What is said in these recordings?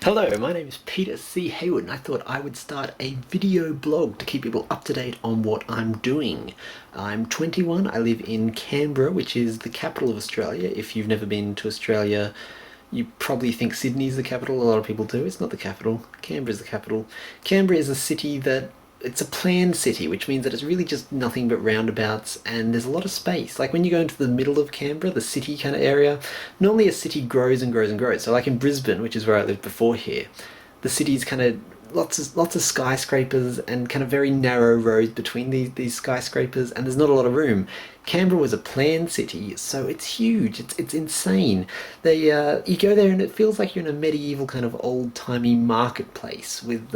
Hello, my name is Peter C. Hayward, and I thought I would start a video blog to keep people up to date on what I'm doing. I'm 21, I live in Canberra, which is the capital of Australia. If you've never been to Australia, you probably think Sydney's the capital. A lot of people do. It's not the capital. Canberra's the capital. Canberra is a city that it's a planned city, which means that it's really just nothing but roundabouts, and there's a lot of space. Like when you go into the middle of Canberra, the city kind of area, normally a city grows and grows and grows. So like in Brisbane, which is where I lived before here, the city's kind of lots of skyscrapers and kind of very narrow roads between these skyscrapers, and there's not a lot of room. Canberra was a planned city, so it's huge. It's insane. They you go there and it feels like you're in a medieval kind of old timey marketplace with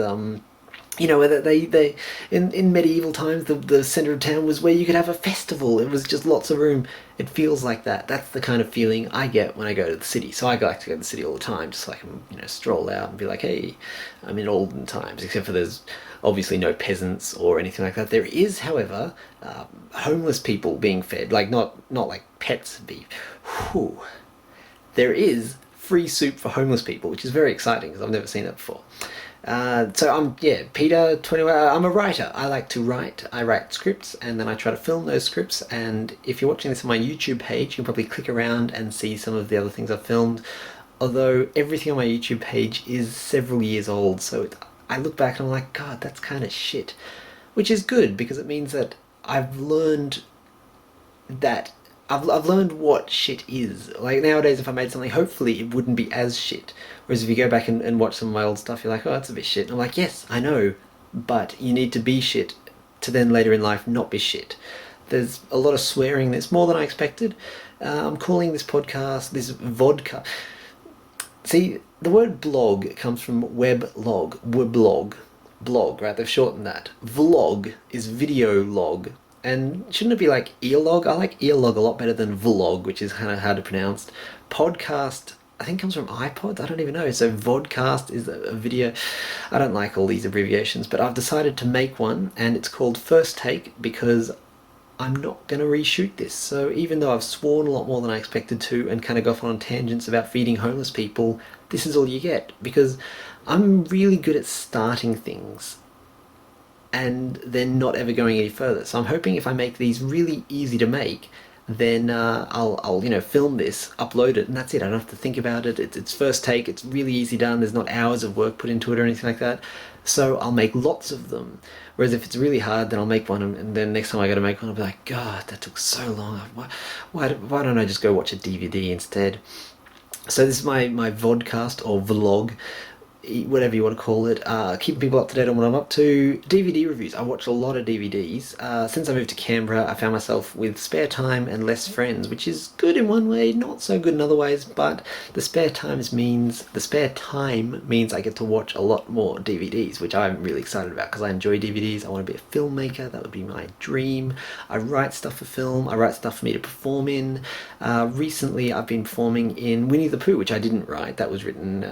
whether they in medieval times the center of town was where you could have a festival. It was just lots of room. It feels like that. That's the kind of feeling I get when I go to the city. So I like to go to the city all the time, just so I can stroll out and be like, hey, I'm in olden times. Except for there's obviously no peasants or anything like that. There is, however, homeless people being fed, like not like pets beef. Whew. There is free soup for homeless people, which is very exciting because I've never seen that before. So I'm Peter 21. I'm a writer. I like to write. I write scripts and then I try to film those scripts. And if you're watching this on my YouTube page, you can probably click around and see some of the other things I've filmed. Although everything on my YouTube page is several years old, so I look back and I'm like, God, that's kind of shit. Which is good because it means that I've learned that I've learned what shit is. Like nowadays, if I made something, hopefully it wouldn't be as shit. Whereas if you go back and watch some of my old stuff, you're like, oh, that's a bit shit. And I'm like, yes, I know, but you need to be shit to then later in life not be shit. There's a lot of swearing that's more than I expected. I'm calling this podcast, this vodka. See, the word blog comes from weblog, blog, right? They've shortened that. Vlog is video log. And shouldn't it be like earlog? I like earlog a lot better than vlog, which is kind of hard to pronounce. Podcast, I think comes from iPods. I don't even know. So vodcast is a video. I don't like all these abbreviations, but I've decided to make one, and it's called First Take because I'm not going to reshoot this. So even though I've sworn a lot more than I expected to and kind of go off on tangents about feeding homeless people, this is all you get because I'm really good at starting things and then not ever going any further. So I'm hoping if I make these really easy to make, then I'll film this, upload it, and that's it. I don't have to think about it. It's first take. It's really easy done. There's not hours of work put into it or anything like that. So I'll make lots of them. Whereas if it's really hard, then I'll make one, and then next time I go to make one, I'll be like, God, that took so long. Why don't I just go watch a DVD instead? So this is my vodcast or vlog, whatever you want to call it, keeping people up to date on what I'm up to. DVD reviews. I watch a lot of DVDs. Since I moved to Canberra, I found myself with spare time and less friends, which is good in one way, not so good in other ways, but the spare time means I get to watch a lot more DVDs, which I'm really excited about because I enjoy DVDs. I want to be a filmmaker. That would be my dream. I write stuff for film. I write stuff for me to perform in. Recently, I've been performing in Winnie the Pooh, which I didn't write. That was written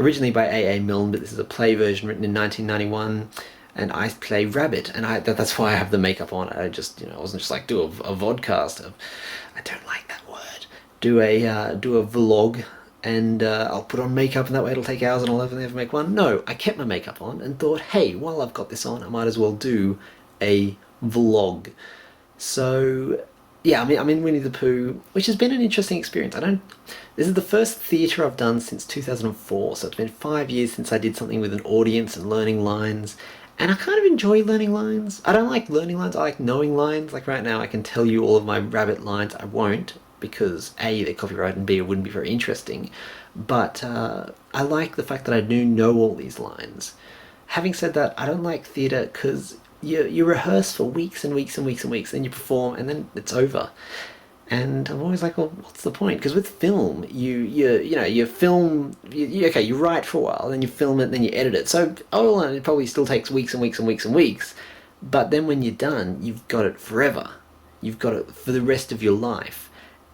originally by A. Milne, but this is a play version written in 1991, and I play Rabbit, and that's why I have the makeup on. I wasn't just like do a vodcast. I don't like that word. Do a vlog, and I'll put on makeup, and that way it'll take hours, and I'll never make one. No, I kept my makeup on and thought, hey, while I've got this on, I might as well do a vlog. So yeah, I'm in Winnie the Pooh, which has been an interesting experience. This is the first theatre I've done since 2004, so it's been 5 years since I did something with an audience and learning lines, and I kind of enjoy learning lines. I don't like learning lines, I like knowing lines. Like right now I can tell you all of my Rabbit lines. I won't, because A, they're copyrighted, and B, it wouldn't be very interesting. But I like the fact that I do know all these lines. Having said that, I don't like theatre because you rehearse for weeks and weeks and weeks and weeks, then you perform, and then it's over. And I'm always like, well, what's the point? Because with film, you film, you write for a while, then you film it, then you edit it. So it probably still takes weeks and weeks and weeks and weeks. But then when you're done, you've got it forever. You've got it for the rest of your life.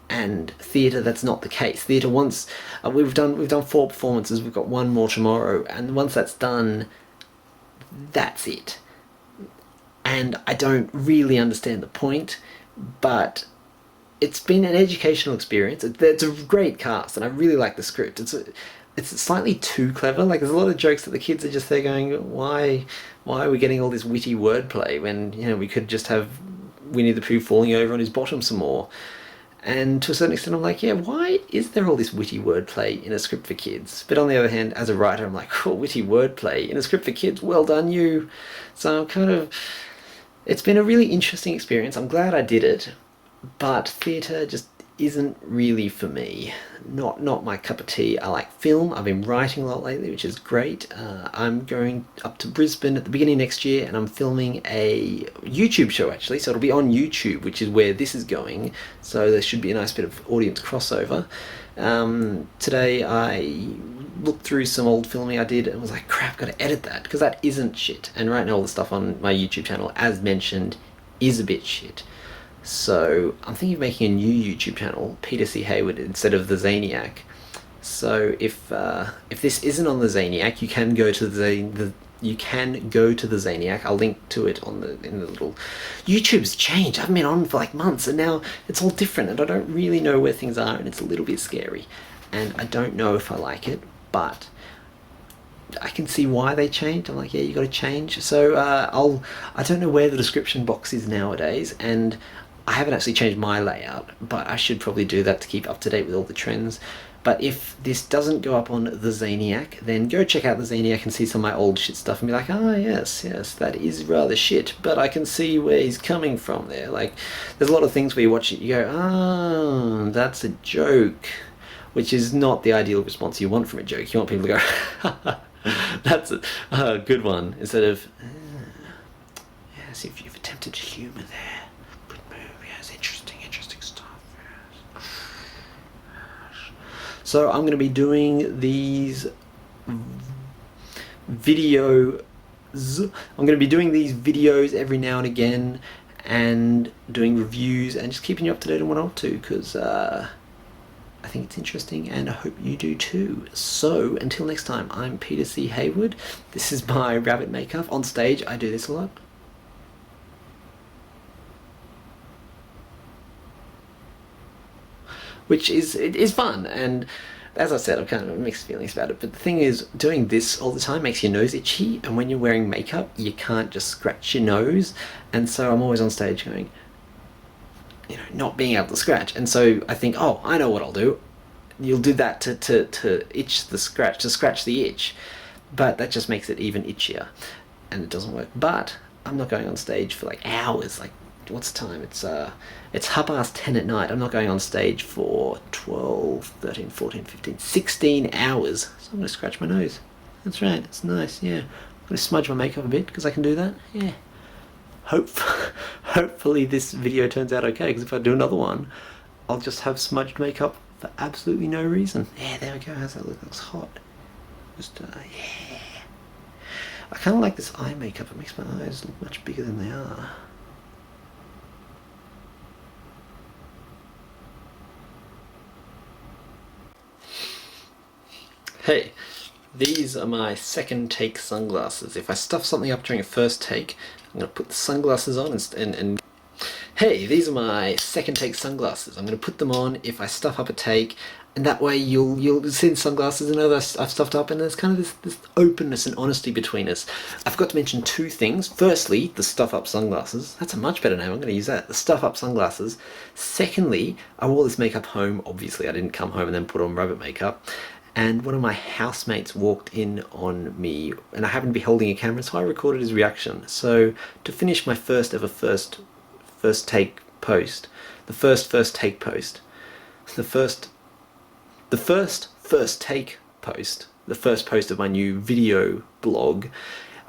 And theatre, that's not the case. Theatre, once we've done 4 performances, we've got 1 more tomorrow, and once that's done, that's it. And I don't really understand the point, but it's been an educational experience. It's a great cast, and I really like the script. It's slightly too clever. Like, there's a lot of jokes that the kids are just there going, why are we getting all this witty wordplay when, you know, we could just have Winnie the Pooh falling over on his bottom some more. And to a certain extent, I'm like, yeah, why is there all this witty wordplay in a script for kids? But on the other hand, as a writer, I'm like, oh, witty wordplay in a script for kids, well done you. So I'm kind of, it's been a really interesting experience. I'm glad I did it, but theatre just isn't really for me. Not my cup of tea. I like film. I've been writing a lot lately, which is great. I'm going up to Brisbane at the beginning of next year, and I'm filming a YouTube show actually, so it'll be on YouTube, which is where this is going, so there should be a nice bit of audience crossover. Today I looked through some old filming I did and was like, crap, gotta edit that, because that isn't shit. And right now all the stuff on my YouTube channel, as mentioned, is a bit shit. So I'm thinking of making a new YouTube channel, Peter C. Hayward, instead of the Zaniac. So if this isn't on the Zaniac, you can go to the Zaniac. I'll link to it in the little. YouTube's changed. I haven't been on for like months, and now it's all different, and I don't really know where things are, and it's a little bit scary, and I don't know if I like it, but I can see why they changed. I'm like, yeah, you got to change. So I don't know where the description box is nowadays, and I haven't actually changed my layout, but I should probably do that to keep up to date with all the trends. But if this doesn't go up on the Zaniac, then go check out the Zaniac and see some of my old shit stuff and be like, ah, yes, that is rather shit, but I can see where he's coming from there. Like, there's a lot of things where you watch it, you go, ah, that's a joke, which is not the ideal response you want from a joke. You want people to go, ha ha, that's a good one, instead of, yes, if you've attempted humour there. Good move, yes, interesting stuff, yes. So I'm going to be doing these videos. I'm going to be doing these videos every now and again, and doing reviews, and just keeping you up to date on what I'm up to, because I think it's interesting, and I hope you do too. So until next time, I'm Peter C. Hayward. This is my rabbit makeup. On stage, I do this a lot. Which is fun, and as I said, I've kind of mixed feelings about it, but the thing is, doing this all the time makes your nose itchy, and when you're wearing makeup, you can't just scratch your nose, and so I'm always on stage going, you know, not being able to scratch, and so I think, oh, I know what I'll do. You'll do that to itch the scratch, to scratch the itch, but that just makes it even itchier, and it doesn't work. But I'm not going on stage for like hours, like, what's the time? It's 10:30 at night. I'm not going on stage for 12, 13, 14, 15, 16 hours. So I'm going to scratch my nose. That's right, it's nice, yeah. I'm going to smudge my makeup a bit, because I can do that, yeah. Hopefully this video turns out okay, because if I do another one, I'll just have smudged makeup for absolutely no reason. Yeah, there we go. How's that look? Looks hot. Just, yeah. I kind of like this eye makeup. It makes my eyes look much bigger than they are. Hey, these are my second take sunglasses. If I stuff something up during a first take, I'm going to put the sunglasses on and hey, these are my second take sunglasses. I'm going to put them on if I stuff up a take, and that way you'll see the sunglasses and know that I've stuffed up, and there's kind of this openness and honesty between us. I forgot to mention two things. Firstly, the stuff up sunglasses. That's a much better name. I'm going to use that. The stuff up sunglasses. Secondly, I wore this makeup home. Obviously, I didn't come home and then put on rabbit makeup. And one of my housemates walked in on me, and I happened to be holding a camera, so I recorded his reaction. So to finish my first ever first take post, the first take post, the first take post, the first post of my new video blog,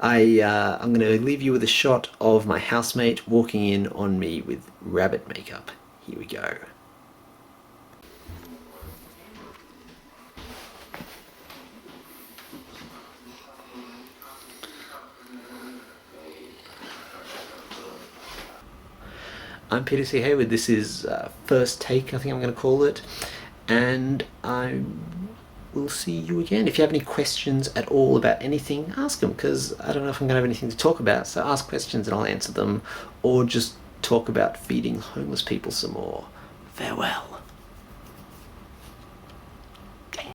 I'm going to leave you with a shot of my housemate walking in on me with rabbit makeup. Here we go. I'm Peter C. Hayward. This is First Take, I think I'm going to call it, and I will see you again. If you have any questions at all about anything, ask them, because I don't know if I'm going to have anything to talk about, so ask questions and I'll answer them, or just talk about feeding homeless people some more. Farewell.